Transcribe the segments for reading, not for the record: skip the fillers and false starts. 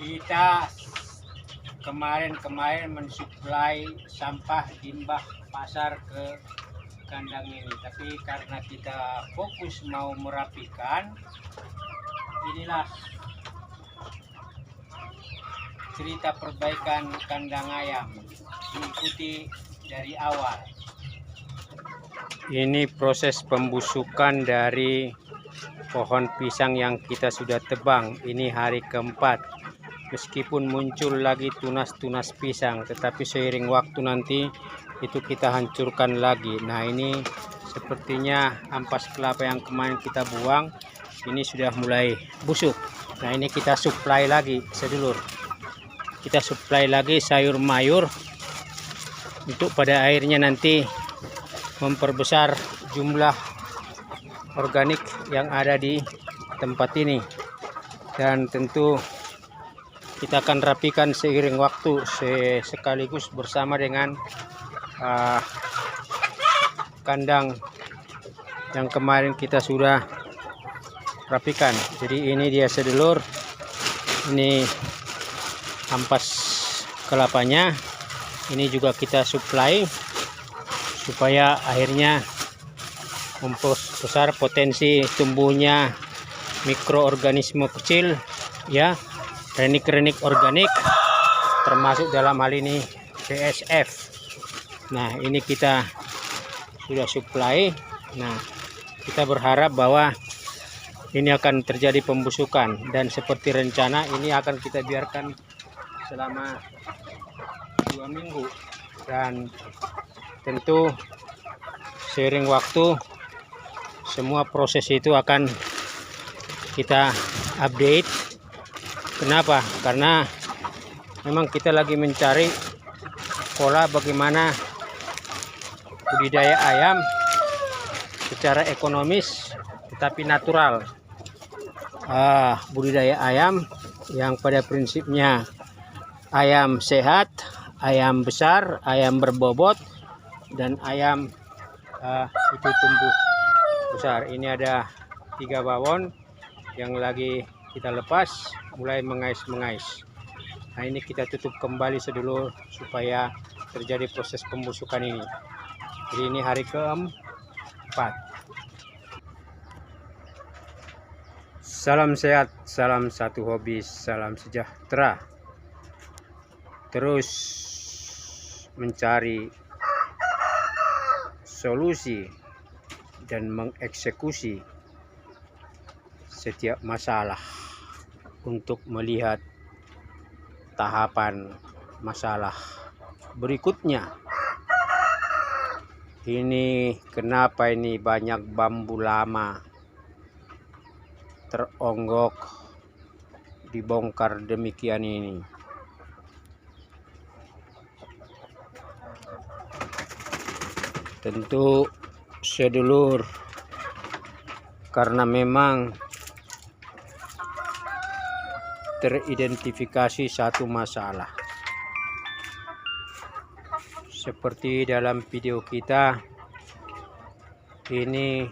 Kita kemarin mensuplai sampah limbah pasar ke kandang ini, tapi karena kita fokus mau merapikan, inilah cerita perbaikan kandang ayam, diikuti dari awal. Ini proses pembusukan dari pohon pisang yang kita sudah tebang. Ini hari keempat. Meskipun muncul lagi tunas-tunas pisang, tetapi seiring waktu nanti itu kita hancurkan lagi. Nah, ini sepertinya ampas kelapa yang kemarin kita buang, ini sudah mulai busuk. Nah, ini kita supply lagi, sedulur. Kita supply lagi sayur mayur untuk pada akhirnya nanti memperbesar jumlah organik yang ada di tempat ini. Dan tentu kita akan rapikan seiring waktu, sekaligus bersama dengan kandang yang kemarin kita sudah rapikan. Jadi ini dia sedulur, ini ampas kelapanya, ini juga kita supply supaya akhirnya memperbesar potensi tumbuhnya mikroorganisme kecil, ya, renik-renik organik, termasuk dalam hal ini BSF. Nah, ini kita sudah supply. Nah, kita berharap bahwa ini akan terjadi pembusukan, dan seperti rencana ini akan kita biarkan selama 2 minggu, dan tentu seiring waktu semua proses itu akan kita update. Kenapa? Karena memang kita lagi mencari pola bagaimana budidaya ayam secara ekonomis tetapi natural. Budidaya ayam yang pada prinsipnya ayam sehat, ayam besar, ayam berbobot, dan ayam itu tumbuh besar. Ini ada 3 bawon yang lagi kita lepas, mulai mengais-mengais. Nah, ini kita tutup kembali sedulur supaya terjadi proses pembusukan ini. Jadi ini hari keempat. Salam sehat, salam satu hobi, salam sejahtera. Terus mencari solusi dan mengeksekusi setiap masalah untuk melihat tahapan masalah berikutnya. Ini kenapa ini banyak bambu lama teronggok dibongkar demikian ini. Tentu sedulur, karena memang teridentifikasi satu masalah. Seperti dalam video kita, ini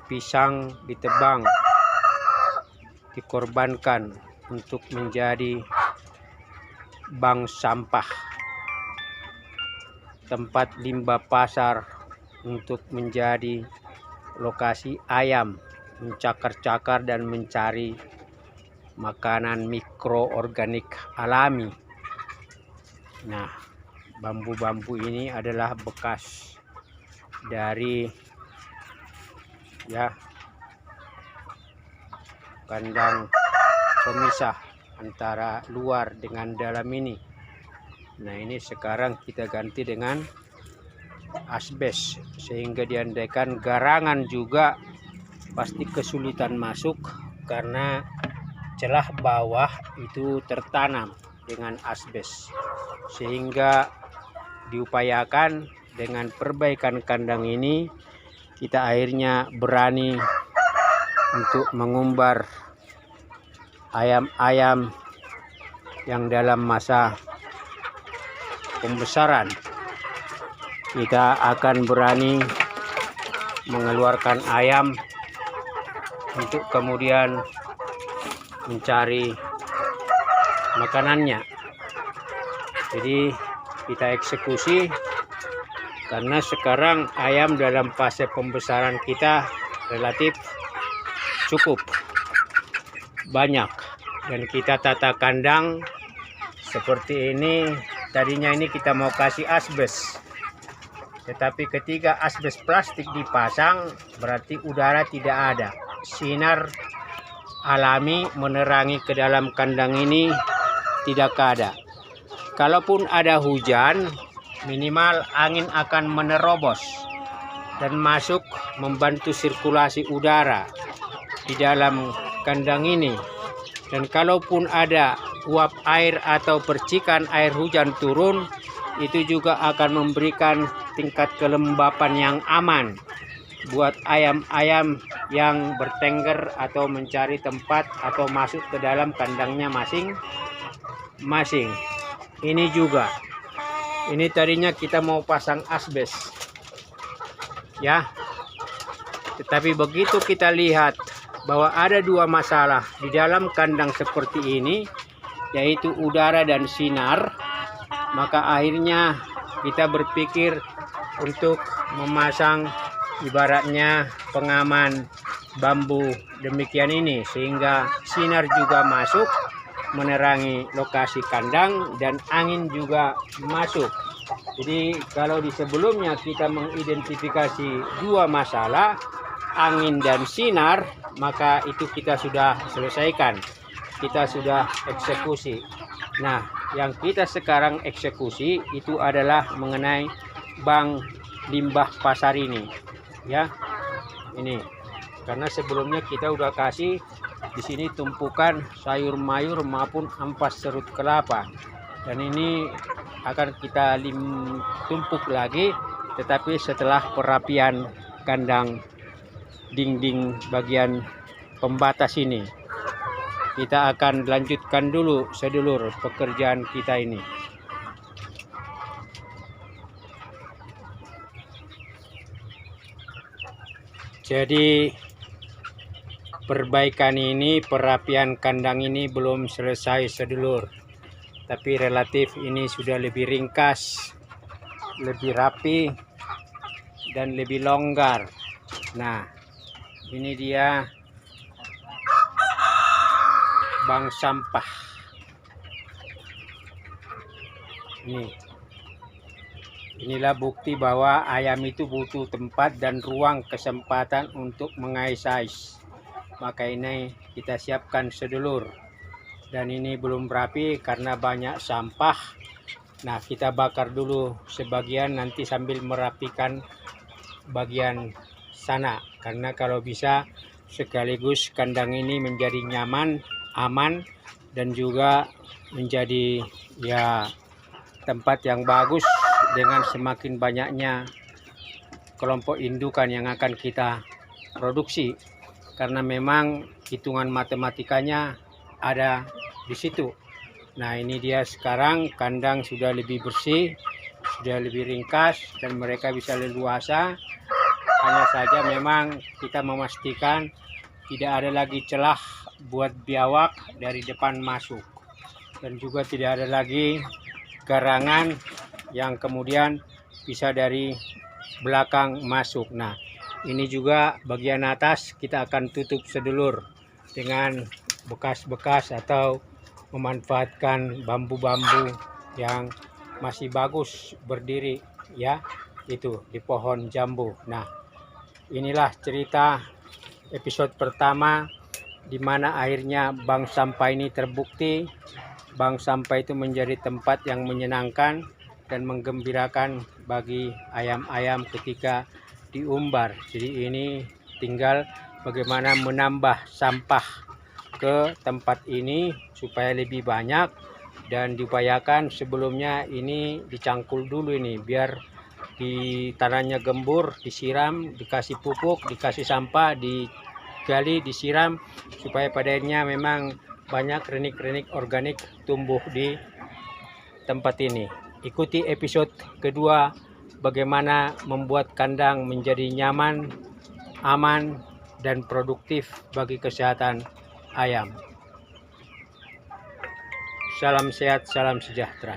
pisang ditebang, dikorbankan untuk menjadi bank sampah, tempat limbah pasar untuk menjadi lokasi ayam mencakar-cakar dan mencari makanan mikroorganik alami. Nah, bambu-bambu ini adalah bekas dari kandang pemisah antara luar dengan dalam ini. Nah, ini sekarang kita ganti dengan asbes, sehingga diandaikan garangan juga pasti kesulitan masuk karena celah bawah itu tertanam dengan asbes, sehingga diupayakan dengan perbaikan kandang ini kita akhirnya berani untuk mengumbar ayam-ayam yang dalam masa pembesaran. Kita akan berani mengeluarkan ayam untuk kemudian mencari makanannya. Jadi kita eksekusi karena sekarang ayam dalam fase pembesaran kita relatif cukup banyak, dan kita tata kandang seperti ini. Tadinya ini kita mau kasih asbes, tetapi ketika asbes plastik dipasang berarti udara tidak ada, sinar alami menerangi ke dalam kandang ini tidak ada. Kalaupun ada hujan, minimal angin akan menerobos dan masuk membantu sirkulasi udara di dalam kandang ini. Dan kalaupun ada uap air atau percikan air hujan turun, itu juga akan memberikan tingkat kelembapan yang aman buat ayam-ayam yang bertengger atau mencari tempat atau masuk ke dalam kandangnya masing-masing. Ini juga, ini tadinya kita mau pasang asbes ya, tetapi begitu kita lihat bahwa ada dua masalah di dalam kandang seperti ini, yaitu udara dan sinar, maka akhirnya kita berpikir untuk memasang ibaratnya pengaman bambu demikian ini, sehingga sinar juga masuk menerangi lokasi kandang dan angin juga masuk. Jadi kalau di sebelumnya kita mengidentifikasi dua masalah, angin dan sinar, maka itu kita sudah selesaikan, kita sudah eksekusi. Nah, yang kita sekarang eksekusi itu adalah mengenai bank limbah pasar ini ya. Ini karena sebelumnya kita udah kasih di sini tumpukan sayur mayur maupun ampas serut kelapa, dan ini akan kita tumpuk lagi, tetapi setelah perapian kandang dinding bagian pembatas ini. Kita akan lanjutkan dulu sedulur pekerjaan kita ini. Jadi perbaikan ini, perapian kandang ini belum selesai sedulur, tapi relatif ini sudah lebih ringkas, lebih rapi, dan lebih longgar. Nah, ini dia bank sampah. Inilah bukti bahwa ayam itu butuh tempat dan ruang kesempatan untuk mengais. Maka ini kita siapkan sedulur. Dan ini belum rapi karena banyak sampah. Nah, kita bakar dulu sebagian, nanti sambil merapikan bagian sana. Karena kalau bisa sekaligus kandang ini menjadi nyaman, aman, dan juga menjadi ya tempat yang bagus dengan semakin banyaknya kelompok indukan yang akan kita produksi, karena memang hitungan matematikanya ada di situ. Nah, ini dia sekarang kandang sudah lebih bersih, sudah lebih ringkas, dan mereka bisa leluasa. Hanya saja memang kita memastikan tidak ada lagi celah buat biawak dari depan masuk, dan juga tidak ada lagi garangan yang kemudian bisa dari belakang masuk. Nah, ini juga bagian atas kita akan tutup sedulur dengan bekas-bekas atau memanfaatkan bambu-bambu yang masih bagus berdiri ya, itu di pohon jambu. Nah, inilah cerita episode pertama di mana akhirnya bank sampah ini terbukti. Bank sampah itu menjadi tempat yang menyenangkan dan menggembirakan bagi ayam-ayam ketika diumbar. Jadi ini tinggal bagaimana menambah sampah ke tempat ini supaya lebih banyak, dan diupayakan sebelumnya ini dicangkul dulu ini biar di tanahnya gembur, disiram, dikasih pupuk, dikasih sampah, digali, disiram, supaya padanya memang banyak renik-renik organik tumbuh di tempat ini. Ikuti episode kedua bagaimana membuat kandang menjadi nyaman, aman, dan produktif bagi kesehatan ayam. Salam sehat, salam sejahtera.